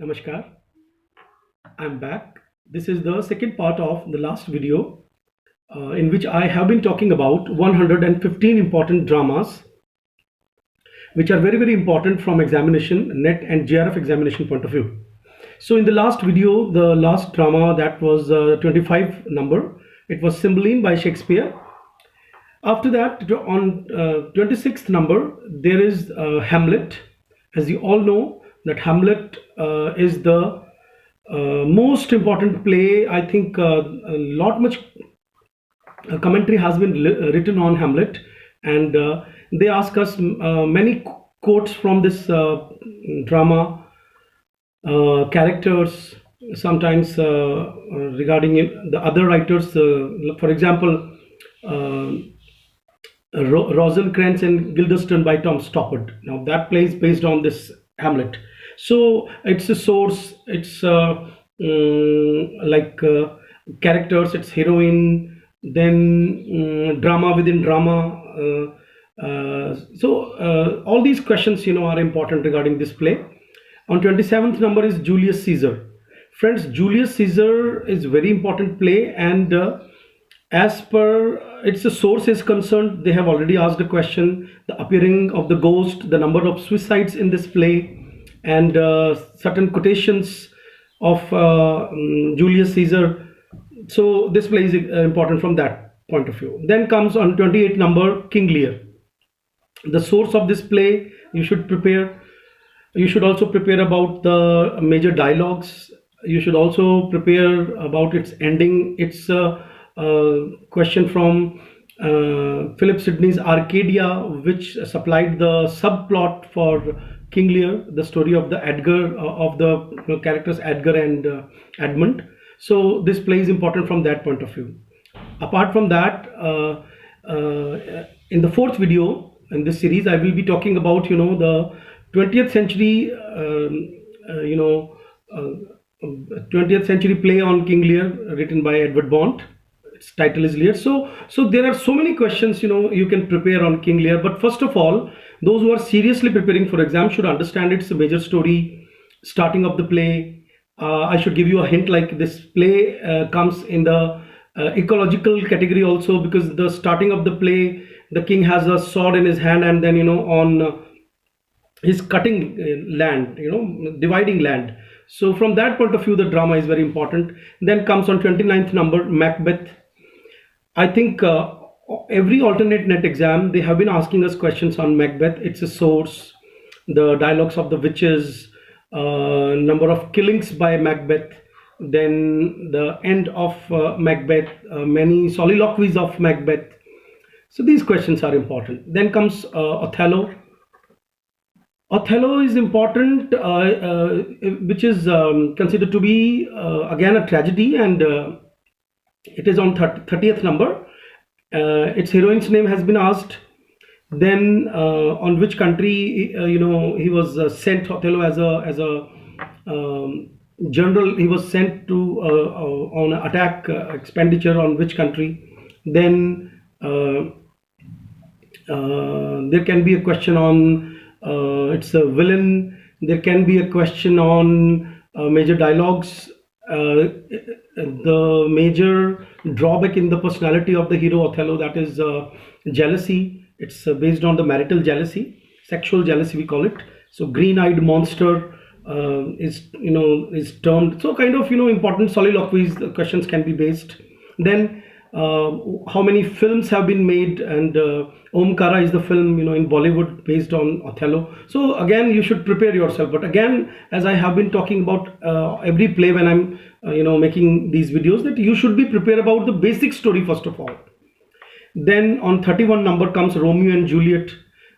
Namaskar, I'm back. This is the second part of the last video in which I have been talking about 115 important dramas which are very important from examination, net and JRF examination point of view. So in the last video, the last drama that was 25 number, it was Cymbeline by Shakespeare. After that, on 26th number, there is Hamlet. As you all know, that Hamlet is the most important play. I think a lot much commentary has been written on Hamlet, and they ask us many quotes from this drama, characters, sometimes regarding the other writers. For example, uh, Rosencrantz and Guildenstern by Tom Stoppard. Now that play is based on this Hamlet. So it's a source. It's like characters. It's heroine. Then drama within drama. All these questions, are important regarding this play. On 27th number is Julius Caesar. Friends, Julius Caesar is very important play, and as per its source is concerned, they have already asked a question: the appearing of the ghost, the number of suicides in this play, and certain quotations of Julius Caesar. So this play is important from that point of view. Then comes on 28th number King Lear. The source of this play you should prepare. You should also prepare about the major dialogues. You should also prepare about its ending. It's question from Philip Sidney's Arcadia, which supplied the subplot for King Lear, the story of the Edgar, of the characters Edgar and Edmund. So this play is important from that point of view. Apart from that, in the fourth video in this series, I will be talking about the 20th century, 20th century play on King Lear, written by Edward Bont. Its title is Lear. So there are so many questions you can prepare on King Lear. But first of all, those who are seriously preparing for exam should understand its major story, starting of the play. I should give you a hint, like this play comes in the ecological category also, because the starting of the play, the king has a sword in his hand, and then on he's cutting land, dividing land. So from that point of view, the drama is very important. Then comes on 29th number Macbeth. I think every alternate net exam, they have been asking us questions on Macbeth. It's a source, the dialogues of the witches, number of killings by Macbeth, then the end of Macbeth, many soliloquies of Macbeth. So these questions are important. Then comes Othello. Othello is important, which is considered to be again a tragedy, and it is on 30th number. Its heroine's name has been asked. Then on which country he was sent. Othello as a general, he was sent to on attack expenditure on which country. Then there can be a question on it's a villain. There can be a question on major dialogues, the major drawback in the personality of the hero Othello, that is jealousy. It's based on the marital jealousy, sexual jealousy we call it. So green-eyed monster is termed. So kind of important soliloquies questions can be based. Then how many films have been made, and Omkara is the film in Bollywood based on Othello. So again, you should prepare yourself. But again, as I have been talking about every play when I'm making these videos, that you should be prepared about the basic story first of all. Then on 31 number comes Romeo and Juliet.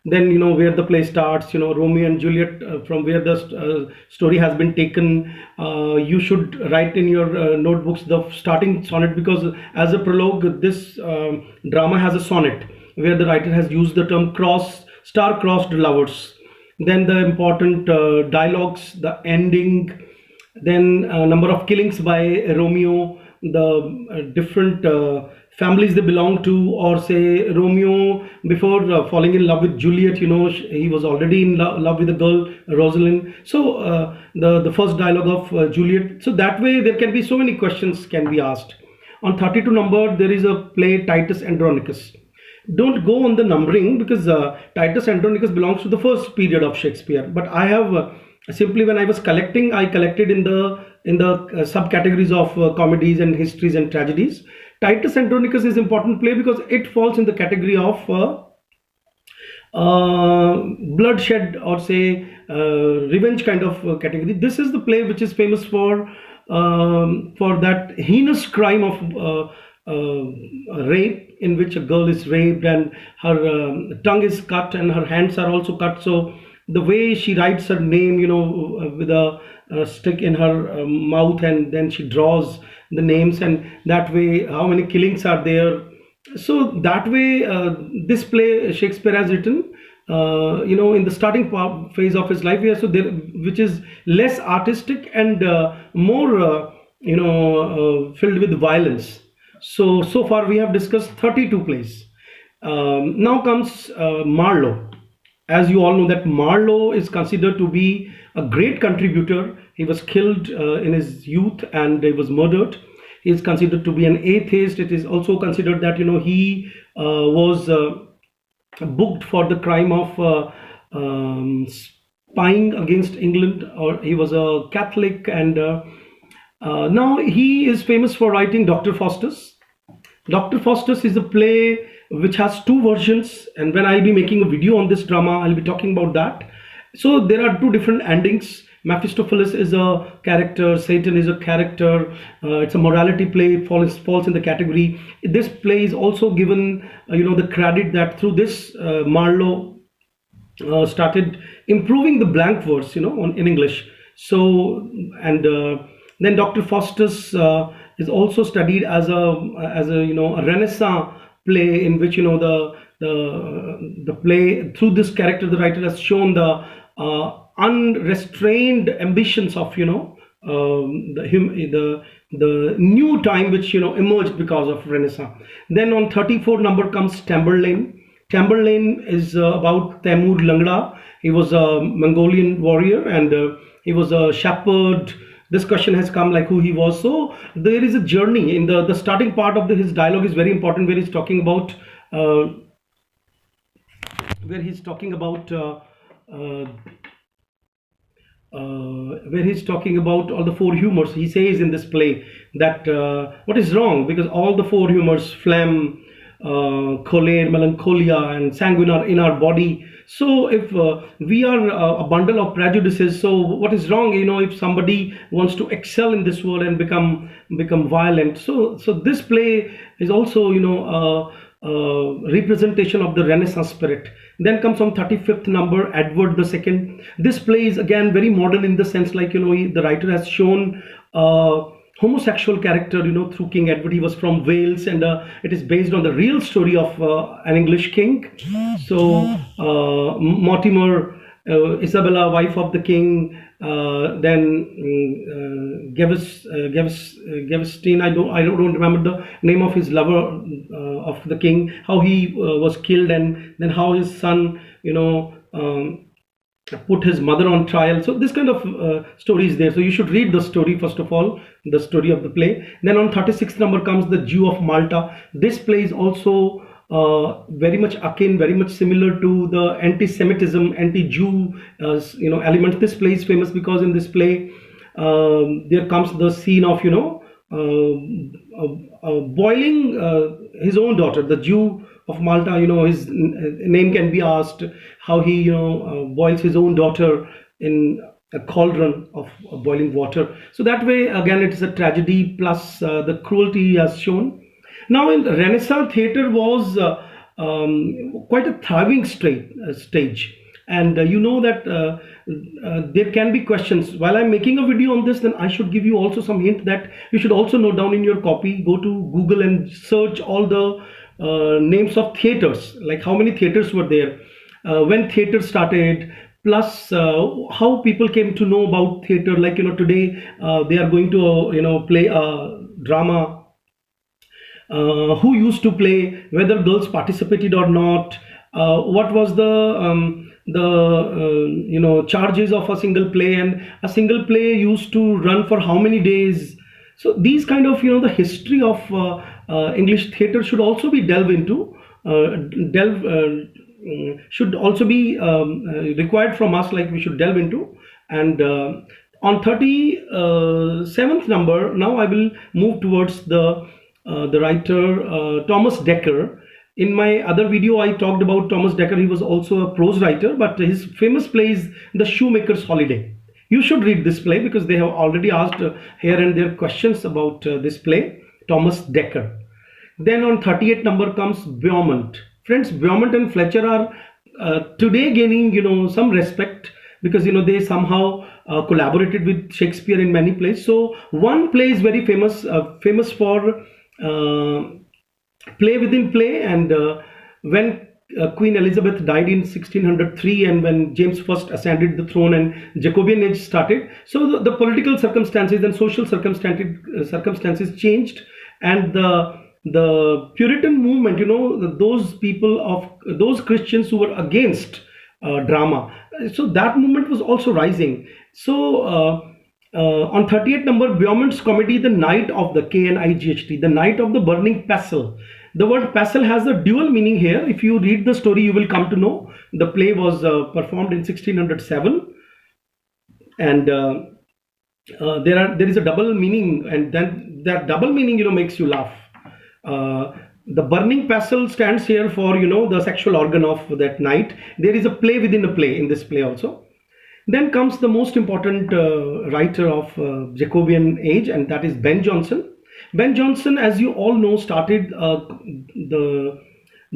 Then where the play starts, Romeo and Juliet, from where the story has been taken. You should write in your notebooks the starting sonnet, because as a prologue, this drama has a sonnet where the writer has used the term star-crossed lovers. Then the important dialogues, the ending, then number of killings by Romeo, the different families they belong to, or say Romeo before falling in love with Juliet, he was already in love with the girl Rosalind. So the first dialogue of Juliet. So that way there can be so many questions can be asked. On 32 number there is a play Titus Andronicus. Don't go on the numbering because Titus Andronicus belongs to the first period of Shakespeare. But I have simply, when I was collecting, I collected in the subcategories of comedies and histories and tragedies. Titus Andronicus is important play because it falls in the category of bloodshed, or say revenge kind of category. This is the play which is famous for that heinous crime of rape, in which a girl is raped and her tongue is cut and her hands are also cut. So the way she writes her name, with a stick in her mouth, and then she draws the names, and that way how many killings are there. So that way this play Shakespeare has written in the starting phase of his life here, so there, which is less artistic and more filled with violence. So far we have discussed 32 plays. Now comes Marlowe. As you all know that Marlowe is considered to be a great contributor. He was killed in his youth and he was murdered. He is considered to be an atheist. It is also considered that he was booked for the crime of spying against England, or he was a Catholic, and now he is famous for writing Dr. Faustus. Dr. Faustus is a play which has two versions, and when I'll be making a video on this drama, I'll be talking about that. So there are two different endings. Mephistopheles is a character, Satan is a character. It's a morality play. It falls in the category. This play is also given, the credit that through this Marlowe started improving the blank verse, in English. So and then Dr. Faustus is also studied as a Renaissance play, in which the play, through this character the writer has shown the unrestrained ambitions of the new time which emerged because of Renaissance. Then on 34 number comes Tamburlaine. Tamburlaine is about Temur Langda. He was a Mongolian warrior, and he was a shepherd. This question has come, like who he was. So there is a journey in the starting part of his dialogue is very important, where he's talking about all the four humors. He says in this play that what is wrong, because all the four humors, phlegm, choler, melancholia, and sanguine, are in our body. So if we are a bundle of prejudices, so what is wrong, if somebody wants to excel in this world and become violent? So this play is also representation of the Renaissance spirit. Then comes on 35th number Edward II. This play is again very modern in the sense, like the writer has shown homosexual character through King Edward. He was from Wales, and it is based on the real story of an English king. So Mortimer, Isabella, wife of the king, then Gaveston, I don't remember the name of his lover of the king, how he was killed, and then how his son put his mother on trial. So this kind of story is there. So you should read the story, first of all, the story of the play. Then on 36th number comes The Jew of Malta. This play is also very much akin, very much similar to the anti-Semitism, anti-Jew element. This play is famous because in this play there comes the scene of boiling his own daughter. The Jew of Malta, his name can be asked, how he boils his own daughter in a cauldron of boiling water. So that way again it is a tragedy plus the cruelty has shown. Now in Renaissance, theatre was quite a thriving stage, and that there can be questions. While I'm making a video on this, then I should give you also some hint that you should also note down in your copy. Go to Google and search all the names of theatres, like how many theatres were there, when theatre started, plus how people came to know about theatre. Like today they are going to play a drama who used to play, whether girls participated or not, what was the charges of a single play, and a single play used to run for how many days. So these kind of, the history of English theatre should also be delved into, delve should also be required from us, like we should delve into. And on 37th number, now I will move towards the writer Thomas Dekker. In my other video, I talked about Thomas Dekker. He was also a prose writer, but his famous play is The Shoemaker's Holiday. You should read this play because they have already asked here and there questions about this play, Thomas Dekker. Then on 38th number comes Beaumont. Friends, Beaumont and Fletcher are today gaining, some respect, because they somehow collaborated with Shakespeare in many plays. So one play is very famous, famous for play within play. And when Queen Elizabeth died in 1603, and when James I ascended the throne and Jacobean age started, so the political circumstances and social circumstances changed, and the Puritan movement, those people of those Christians who were against drama, so that movement was also rising. So on 38th number, Beaumont's comedy The Knight of the Knight, The Knight of the Burning Pestle. The word pestle has a dual meaning here. If you read the story, you will come to know the play was performed in 1607, and there is a double meaning, and then that double meaning makes you laugh. The burning pestle stands here for the sexual organ of that knight. There is a play within a play in this play also. Then comes the most important writer of Jacobean age, and that is Ben Jonson. Ben Jonson, as you all know, started the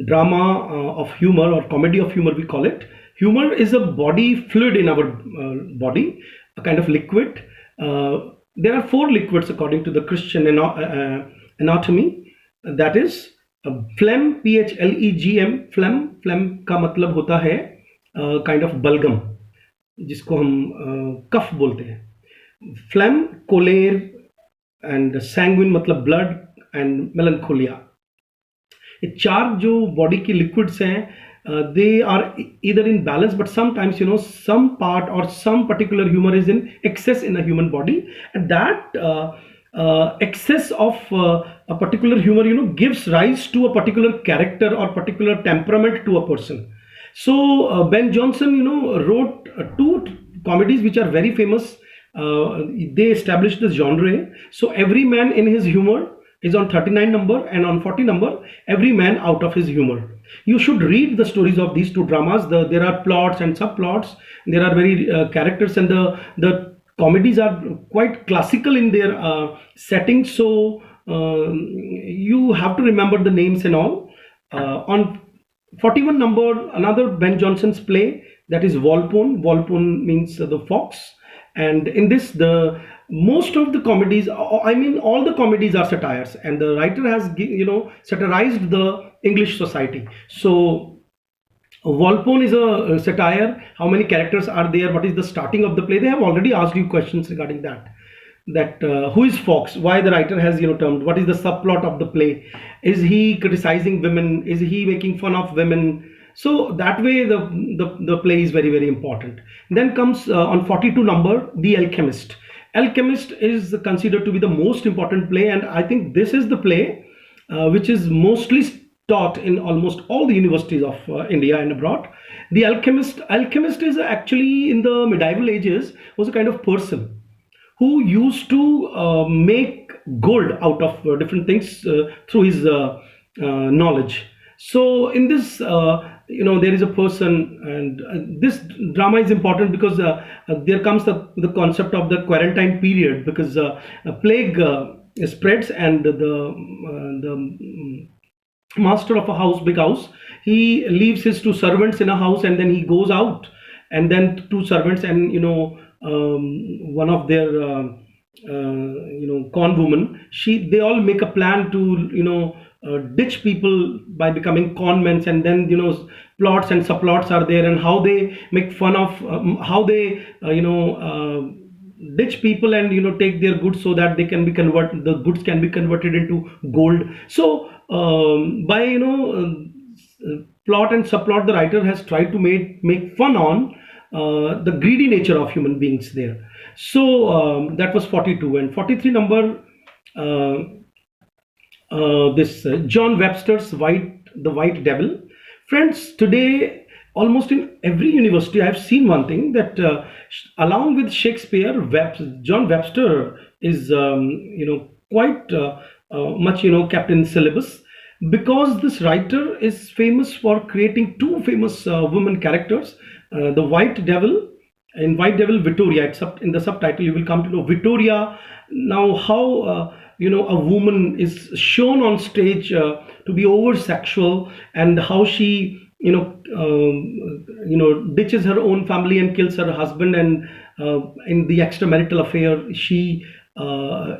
drama of humor, or comedy of humor we call it. Humor is a body fluid in our body, a kind of liquid. There are 4 liquids according to the Christian anatomy. That is phlegm, phlegm. Phlegm का मतलब होता है kind of बलगम, जिसको हम कफ बोलते हैं. Phlegm, choler, and sanguine मतलब blood, and melancholia. ये 4 जो बॉडी की liquids हैं, they are either in balance, but sometimes some part or some particular humor is in excess in a human body, and that excess of a particular humor gives rise to a particular character or particular temperament to a person. So Ben Jonson wrote 2 comedies which are very famous. They established this genre. So Every Man in His Humor is on 39 number, and on 40 number, Every Man Out of His Humor. You should read the stories of these 2 dramas. There are plots and subplots. There are very characters, and the comedies are quite classical in their setting. So you have to remember the names and all. On 41 number, another Ben Jonson's play, that is Volpone. Volpone means the fox. And in this, most of the comedies, I mean all the comedies are satires, and the writer has satirized the English society. So Volpone is a satire. How many characters are there? What is the starting of the play? They have already asked you questions regarding that. Who is Fox? Why the writer has termed? What is the subplot of the play? Is he criticizing women? Is he making fun of women? So that way the play is very, very important. Then comes on 42 number, The Alchemist. Alchemist is considered to be the most important play, and I think this is the play which is mostly taught in almost all the universities of India and abroad. The Alchemist is actually, in the medieval ages, was a kind of person who used to make gold out of different things through his knowledge. So in this, there is a person, and this drama is important because there comes the concept of the quarantine period, because a plague spreads, and the master of a house, big house, he leaves his 2 servants in a house, and then he goes out, and then 2 servants and one of their con woman, they all make a plan to ditch people by becoming con men, and then plots and subplots are there, and how they make fun of how they ditch people and take their goods so that they can be convert the goods can be converted into gold. So by plot and subplot, the writer has tried to make fun on the greedy nature of human beings there. So that was 42. And 43 number, uh, this John Webster's The White Devil. Friends, today almost in every university I've seen one thing, that along with Shakespeare, John Webster is quite much kept in syllabus, because this writer is famous for creating two famous women characters, the White Devil. In White Devil, Victoria. In the subtitle, you will come to know Victoria. Now, how a woman is shown on stage to be over sexual, and how she ditches her own family and kills her husband, and in the extramarital affair she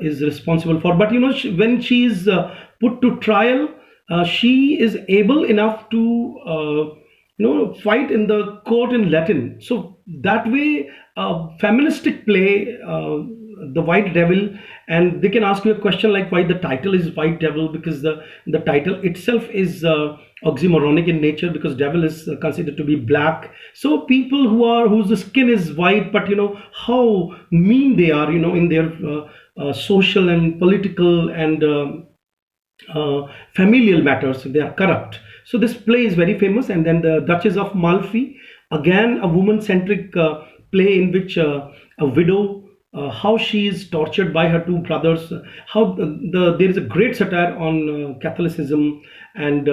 is responsible for. But when she is put to trial, she is able enough to fight in the court in Latin. So that way, feministic play, the White Devil. And they can ask you a question like why the title is White Devil, because the title itself is oxymoronic in nature, because devil is considered to be black. So people whose skin is white, but how mean they are, in their social and political and familial matters, they are corrupt. So this play is very famous. And then the Duchess of Malfi, again a woman-centric play in which a widow, how she is tortured by her two brothers, how there is a great satire on Catholicism. And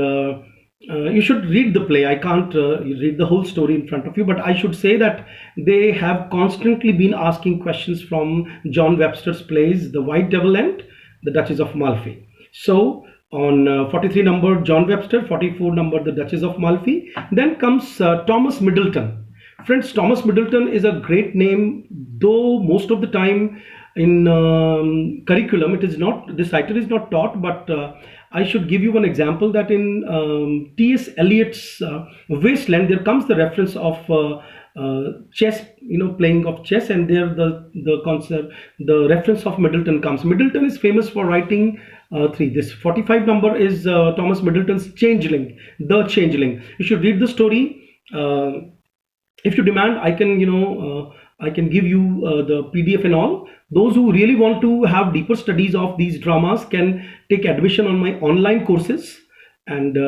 you should read the play. I can't read the whole story in front of you, but I should say that they have constantly been asking questions from John Webster's plays, The White Devil and The Duchess of Malfi. So on 43 number, John Webster; 44 number, The Duchess of Malfi. Then comes Thomas Middleton. Friends, Thomas Middleton is a great name, though most of the time in curriculum it is not, this writer is not taught. But I should give you one example, that in T.S. Eliot's Wasteland, there comes the reference of chess, playing of chess, and there the concept, the reference of Middleton comes. Middleton is famous for writing three. This 45 number is Thomas Middleton's Changeling, The Changeling. You should read the story. If you demand, I can I can give you the PDF and all. Those who really want to have deeper studies of these dramas can take admission on my online courses. And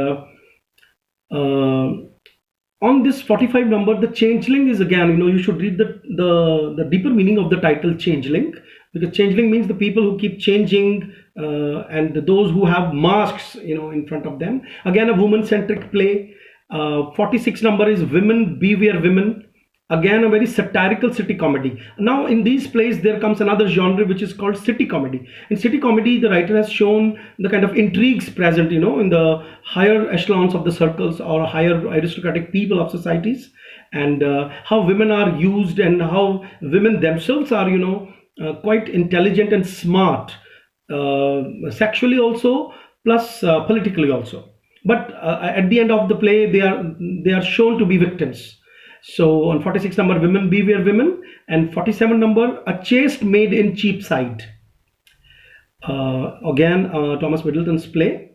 on this 45 number, the Changeling is, again, you should read the deeper meaning of the title Changeling, because changeling means the people who keep changing, and those who have masks in front of them. Again, a woman centric play. 46 number is Women Beware Women. Again, a very satirical city comedy. Now in these plays there comes another genre which is called city comedy. In city comedy, the writer has shown the kind of intrigues present in the higher echelons of the circles or higher aristocratic people of societies, and how women are used, and how women themselves are quite intelligent and smart, sexually also, plus politically also. But at the end of the play, they are shown to be victims. So on 46 number, Women Beware Women, and 47 number, A Chaste Maid in Cheapside. Again, Thomas Middleton's play,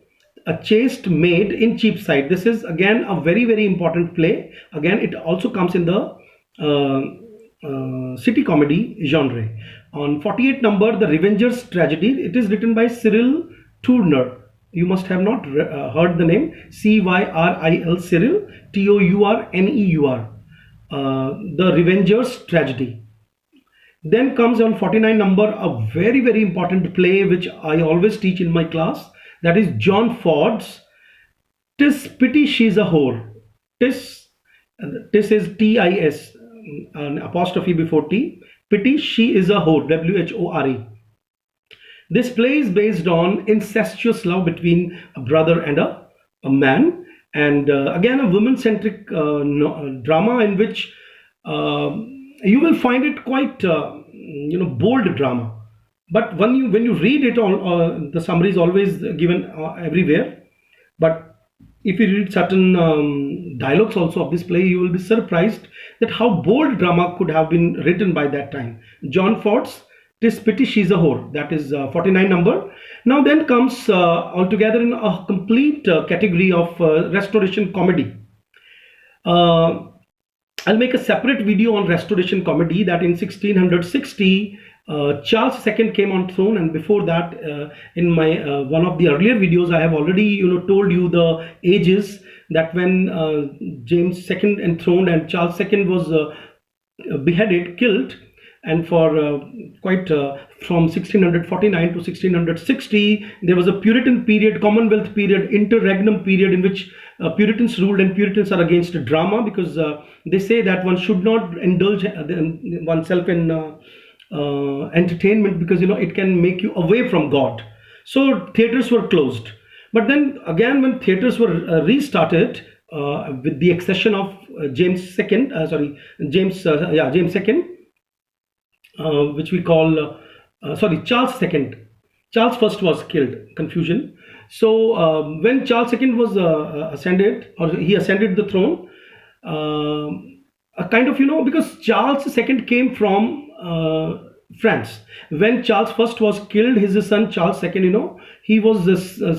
A Chaste Maid in Cheapside. This is again a very, very important play. Again, it also comes in the city comedy genre. On 48 number, The Revenger's Tragedy. It is written by Cyril Tourneur. You must have not heard the name. Cyril, Cyril, Tourneur. The Revenger's Tragedy. Then comes on 49 number, a very, very important play which I always teach in my class. That is John Ford's "'Tis Pity She's a Whore". Tis is T-I-S, an apostrophe before T. Pity She is a Whore, W-H-O-R-E. This play is based on incestuous love between a brother and a man, and again a woman-centric drama in which you will find it quite bold drama. But when you read it, on the summary is always given everywhere. But if you read certain dialogues also of this play, you will be surprised that how bold drama could have been written by that time. John Ford's "'Tis Pity She's a Whore," that is 49 number. Now then comes altogether in a complete category of restoration comedy. Uh, I'll make a separate video on restoration comedy, that in 1660 Charles II came on throne, and before that, in my one of the earlier videos, I have already told you the ages, that when James II enthroned and Charles II was beheaded, killed, and for quite from 1649 to 1660 there was a Puritan period, Commonwealth period, interregnum period, in which Puritans ruled, and Puritans are against drama, because they say that one should not indulge oneself in entertainment, because it can make you away from God. So theaters were closed. But then again, when theaters were restarted with the accession of James II, James II, which we call Charles II. Charles first was killed, confusion. So when Charles II was ascended, or he ascended the throne, a kind of, because Charles II came from France. When Charles first was killed, his son Charles II, he was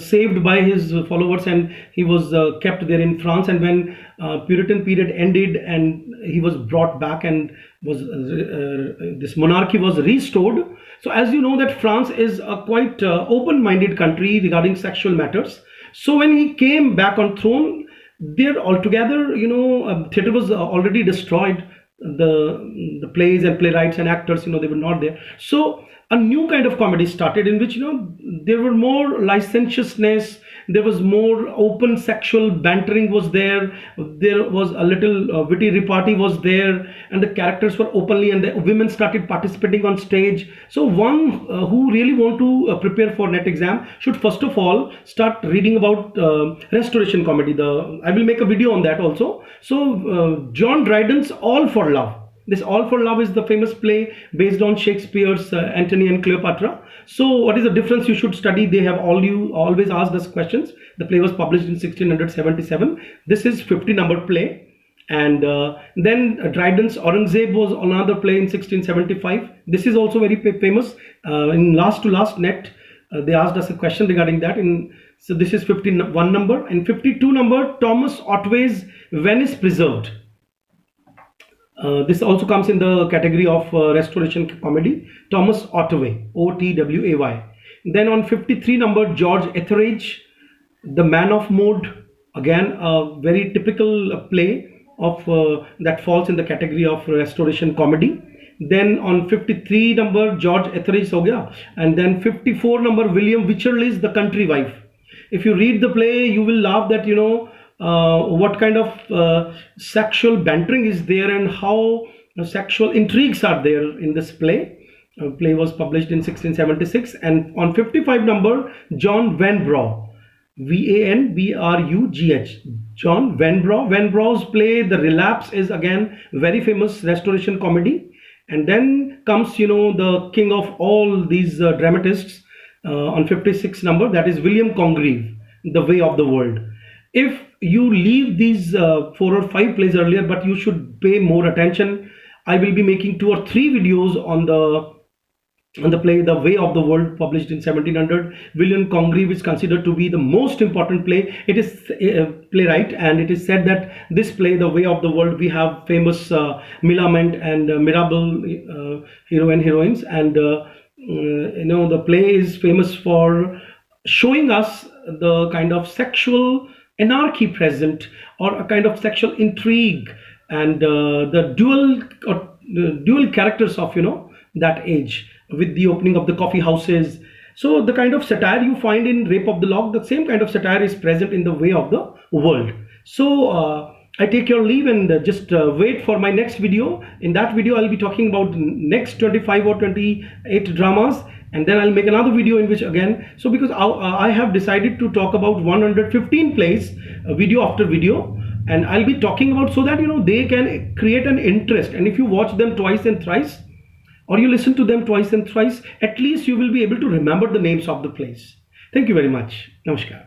saved by his followers, and he was kept there in France. And when Puritan period ended and he was brought back, and was this monarchy was restored. So as you know that France is a quite open-minded country regarding sexual matters. So when he came back on throne, there altogether, theater was already destroyed. The plays and playwrights and actors, they were not there. So a new kind of comedy started, in which there were more licentiousness, there was more open sexual bantering was there was a little witty repartee was there, and the characters were openly, and the women started participating on stage. So one who really want to prepare for net exam should first of all start reading about restoration comedy. I will make a video on that also. So John Dryden's All for Love. This All for Love is the famous play based on Shakespeare's Antony and Cleopatra. So what is the difference you should study? They have always asked us questions. The play was published in 1677. This is 50 number play. And then Dryden's Aurangzeb was another play in 1675. This is also very famous. In last to last net, they asked us a question regarding that. So this is 51 number. And 52 number, Thomas Otway's Venice Preserved. This also comes in the category of restoration comedy. Thomas Otway, Otway. Then on 53 number, George Etheridge, The Man of Mode. Again, a very typical play of that falls in the category of restoration comedy. Then on 53 number, George Etheridge ho gaya. And then 54 number, William Wycherley's The Country Wife. If you read the play, you will laugh that what kind of sexual bantering is there, and how sexual intrigues are there in this play. Play was published in 1676. And on 55 number, John Vanbrugh, Vanbrugh. John Vanbrugh. Vanbrugh's play The Relapse is again very famous restoration comedy. And then comes the king of all these dramatists on 56 number, that is William Congreve, The Way of the World. If you leave these 4 or 5 plays earlier, but you should pay more attention, I will be making 2 or 3 videos on the play The Way of the World, published in 1700. William Congreve is considered to be the most important play. It is a playwright, and it is said that this play, The Way of the World, we have famous Millamant and Mirabel heroines, and the play is famous for showing us the kind of sexual anarchy present, or a kind of sexual intrigue, and the dual characters of that age, with the opening of the coffee houses. So the kind of satire you find in Rape of the Lock, the same kind of satire is present in The Way of the World. So I take your leave, and just wait for my next video. In that video, I'll be talking about next 25 or 28 dramas. And then I'll make another video in which again, so because I have decided to talk about 115 plays, video after video, and I'll be talking about, so that they can create an interest. And if you watch them twice and thrice, or you listen to them twice and thrice, at least you will be able to remember the names of the plays. Thank you very much. Namaskar.